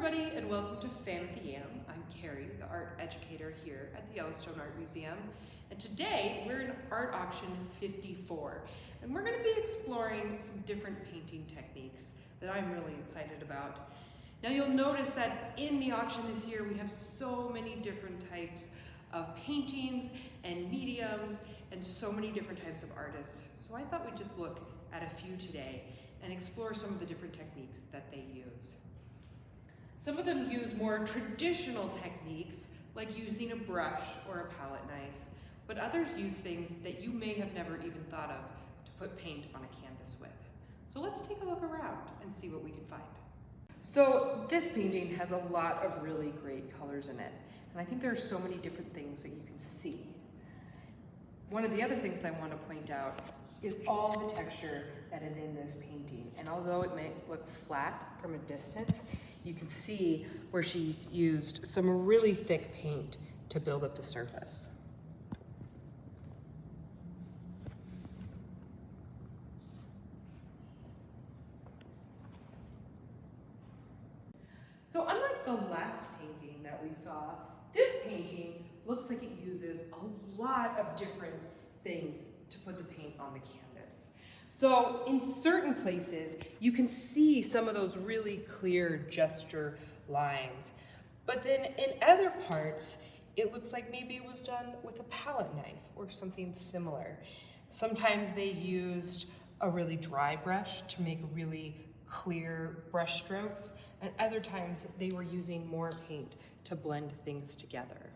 everybody, and welcome to Fan at the YAM. I'm Carrie, the art educator here at the Yellowstone Art Museum, and today we're in Art Auction 54, and we're going to be exploring some different painting techniques that I'm really excited about. Now you'll notice that in the auction this year we have so many different types of paintings and mediums and so many different types of artists, so I thought we'd just look at a few today and explore some of the different techniques that they use. Some of them use more traditional techniques, like using a brush or a palette knife, but others use things that you may have never even thought of to put paint on a canvas with. So let's take a look around and see what we can find. So this painting has a lot of really great colors in it, and I think there are so many different things that you can see. One of the other things I want to point out is all the texture that is in this painting, and although it may look flat from a distance, you can see where she's used some really thick paint to build up the surface. So unlike the last painting that we saw, this painting looks like it uses a lot of different things to put the paint on the canvas. So in certain places, you can see some of those really clear gesture lines. But then in other parts, it looks like maybe it was done with a palette knife or something similar. Sometimes they used a really dry brush to make really clear brush strokes, and other times they were using more paint to blend things together.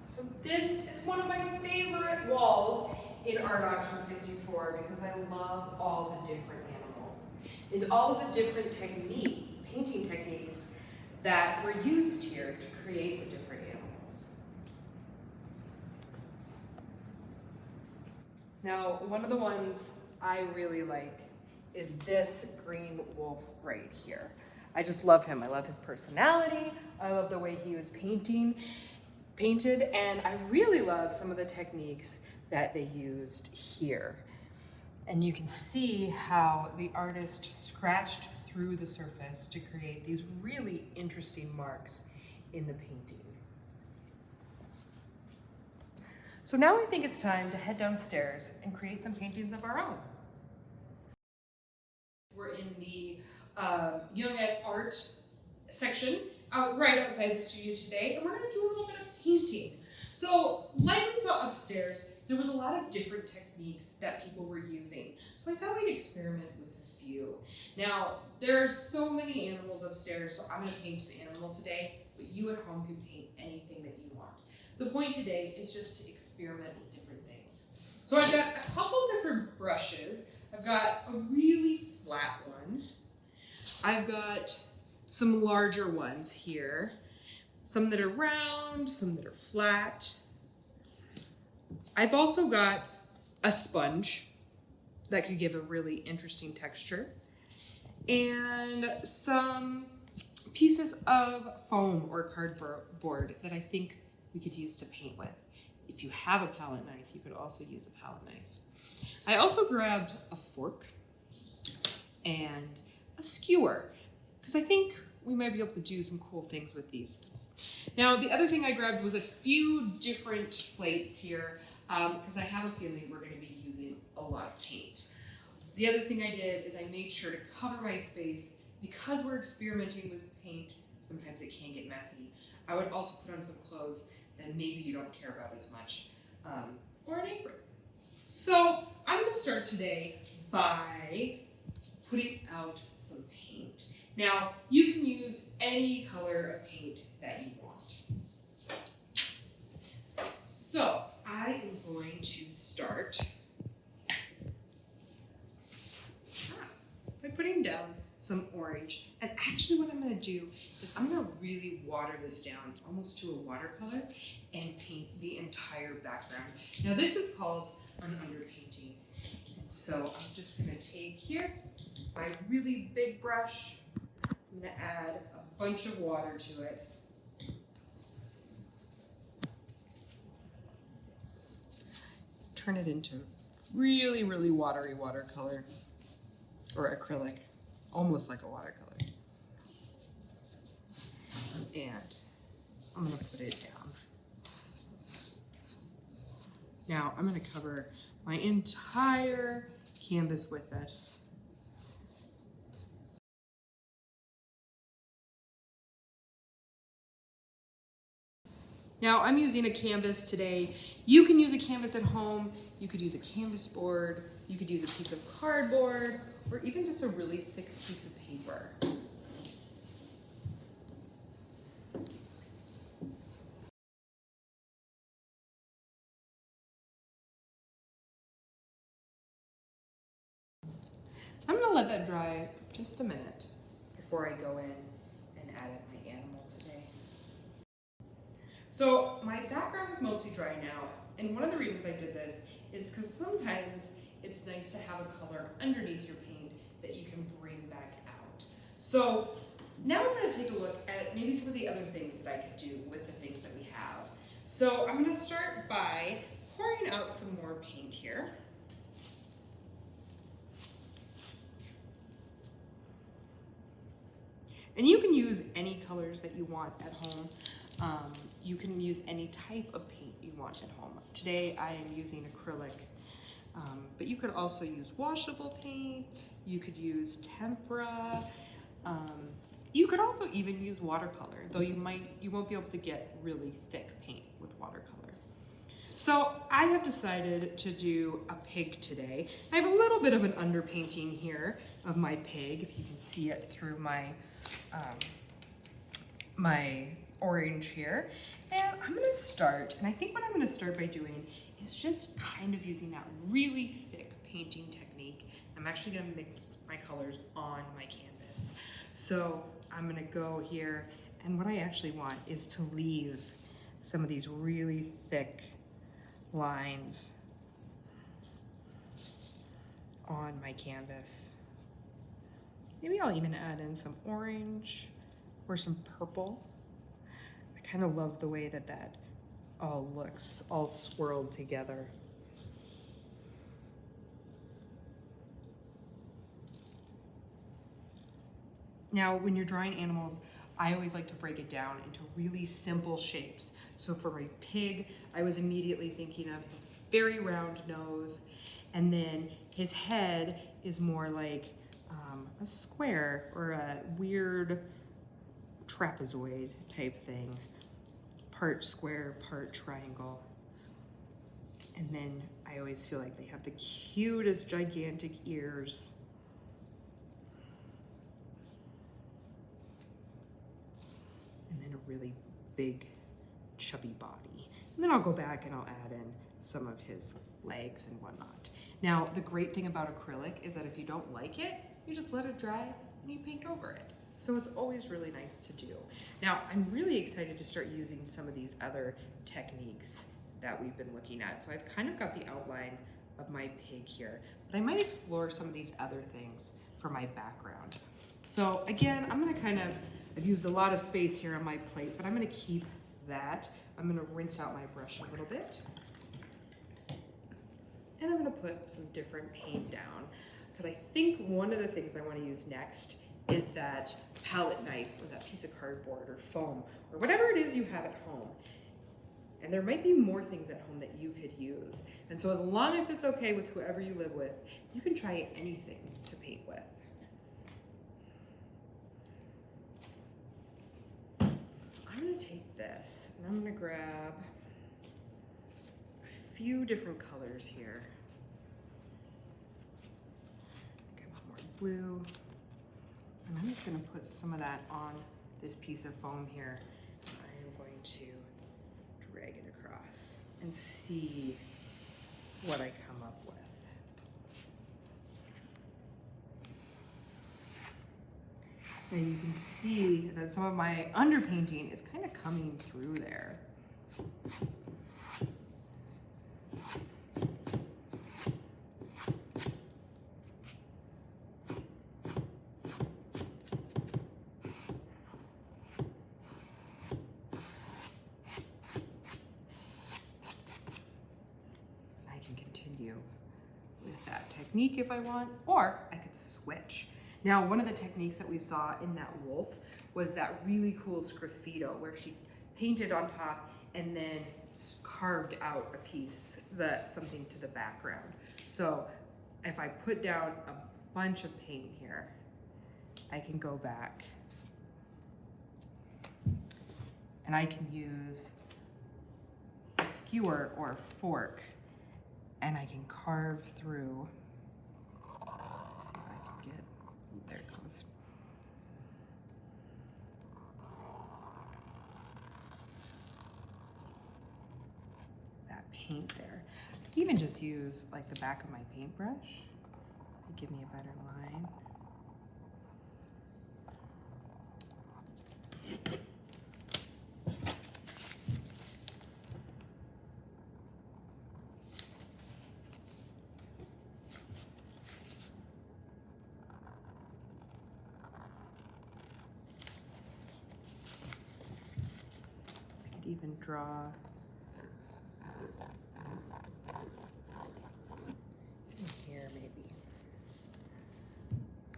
So this is one of my favorite walls in Art Auction 54 because I love all the different animals and all of the different painting techniques that were used here to create the different animals. Now, one of the ones I really like is this green wolf right here. I just love him. I love his personality. I love the way he was painted, and I really love some of the techniques that they used here. And you can see how the artist scratched through the surface to create these really interesting marks in the painting. So now I think it's time to head downstairs and create some paintings of our own. We're in the Young Art section right outside the studio today, and we're going to do a little bit of painting. So like we saw upstairs, there was a lot of different techniques that people were using. So I thought we'd experiment with a few. Now, there are so many animals upstairs, so I'm going to paint the animal today, but you at home can paint anything that you want. The point today is just to experiment with different things. So I've got a couple different brushes. I've got a really flat one. I've got some larger ones here. Some that are round, some that are flat. I've also got a sponge that could give a really interesting texture, and some pieces of foam or cardboard that I think we could use to paint with. If you have a palette knife, you could also use a palette knife. I also grabbed a fork and a skewer because I think we might be able to do some cool things with these. Now, the other thing I grabbed was a few different plates here because I have a feeling we're going to be using a lot of paint. The other thing I did is I made sure to cover my space because we're experimenting with paint. Sometimes it can get messy. I would also put on some clothes that maybe you don't care about as much, or an apron. So I'm going to start today by putting out some paint. Now, you can use any color of paint that you want. So I am going to start by putting down some orange. And actually what I'm going to do is I'm going to really water this down almost to a watercolor and paint the entire background. Now this is called an underpainting. And so I'm just going to take here my really big brush. I'm going to add a bunch of water to it. Turn it into really, really watery watercolor. or acrylic, almost like a watercolor. And I'm gonna put it down. Now I'm gonna cover my entire canvas with this. Now I'm using a canvas today. You can use a canvas at home. You could use a canvas board. You could use a piece of cardboard, or even just a really thick piece of paper. I'm gonna let that dry just a minute before I go in and add in my animal today. So my background is mostly dry now, and one of the reasons I did this is because sometimes it's nice to have a color underneath your paint that you can bring back out. So now I'm going to take a look at maybe some of the other things that I could do with the things that we have. So I'm going to start by pouring out some more paint here. And you can use any colors that you want at home. You can use any type of paint you want at home. Today I am using acrylic, but you could also use washable paint. You could use tempera. You could also even use watercolor, though you won't be able to get really thick paint with watercolor. So I have decided to do a pig today. I have a little bit of an underpainting here of my pig, if you can see it through my my orange here. And I'm gonna start, and I think what I'm gonna start by doing is just kind of using that really thick painting technique. I'm actually gonna mix my colors on my canvas. So I'm gonna go here, and what I actually want is to leave some of these really thick lines on my canvas. Maybe I'll even add in some orange or some purple. I kind of love the way that that all looks, all swirled together. Now, when you're drawing animals, I always like to break it down into really simple shapes. So for my pig, I was immediately thinking of his very round nose, and then his head is more like a square or a weird trapezoid type thing. Part square, part triangle. And then I always feel like they have the cutest gigantic ears. And then a really big chubby body. And then I'll go back and I'll add in some of his legs and whatnot. Now, the great thing about acrylic is that if you don't like it, you just let it dry and you paint over it. So it's always really nice to do. Now, I'm really excited to start using some of these other techniques that we've been looking at. So I've kind of got the outline of my pig here, but I might explore some of these other things for my background. So again, I've used a lot of space here on my plate, but I'm gonna keep that. I'm gonna rinse out my brush a little bit. And I'm gonna put some different paint down, because I think one of the things I wanna use next is that palette knife or that piece of cardboard or foam or whatever it is you have at home. And there might be more things at home that you could use. And so as long as it's okay with whoever you live with, you can try anything to paint with. So I'm gonna take this and I'm gonna grab a few different colors here. I think I want more blue. And I'm just gonna put some of that on this piece of foam here. I am going to drag it across and see what I come up with. And you can see that some of my underpainting is kind of coming through there. with that technique if I want, or I could switch. Now, one of the techniques that we saw in that wolf was that really cool sgraffito where she painted on top and then carved out a piece, something to the background. So if I put down a bunch of paint here, I can go back and I can use a skewer or a fork and I can carve through. Let's see if I can get, there it goes. That paint there. I could even just use like the back of my paintbrush. Give me a better line. I could even draw here maybe.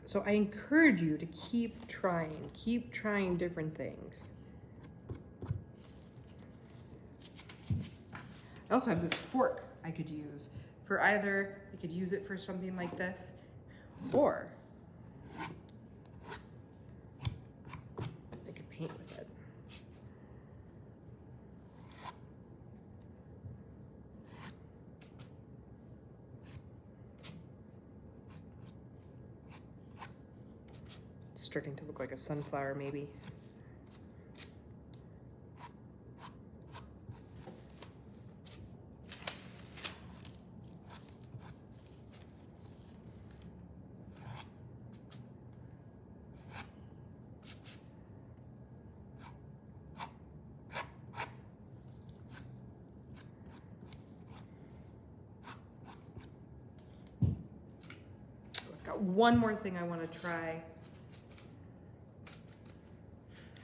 So I encourage you to keep trying different things. I also have this fork I could use for either, I could use it for something like this, or I could paint with it. It's starting to look like a sunflower maybe. One more thing I want to try,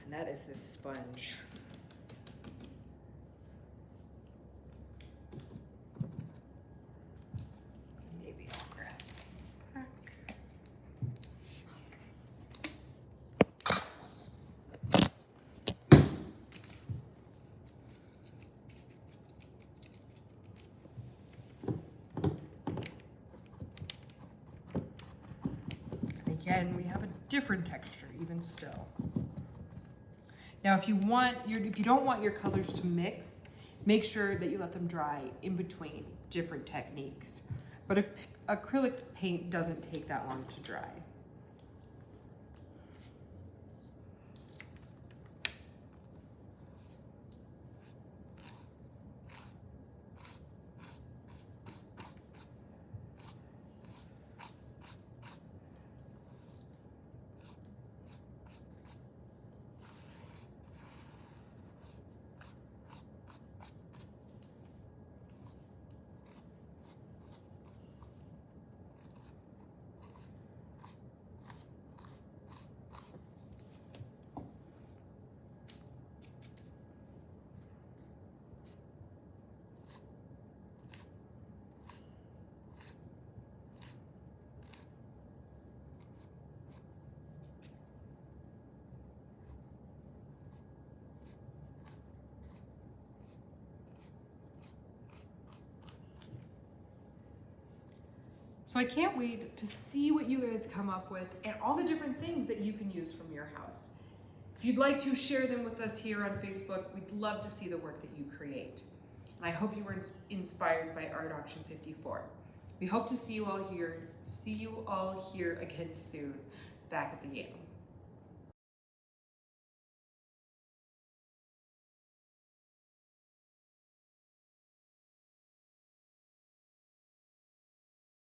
and that is this sponge. Maybe I'll grab some back. Again, we have a different texture even still. Now, if you don't want your colors to mix, make sure that you let them dry in between different techniques. But acrylic paint doesn't take that long to dry. So I can't wait to see what you guys come up with and all the different things that you can use from your house. If you'd like to share them with us here on Facebook, we'd love to see the work that you create. And I hope you were inspired by Art Auction 54. We hope to see you all here again soon, back at the YAM.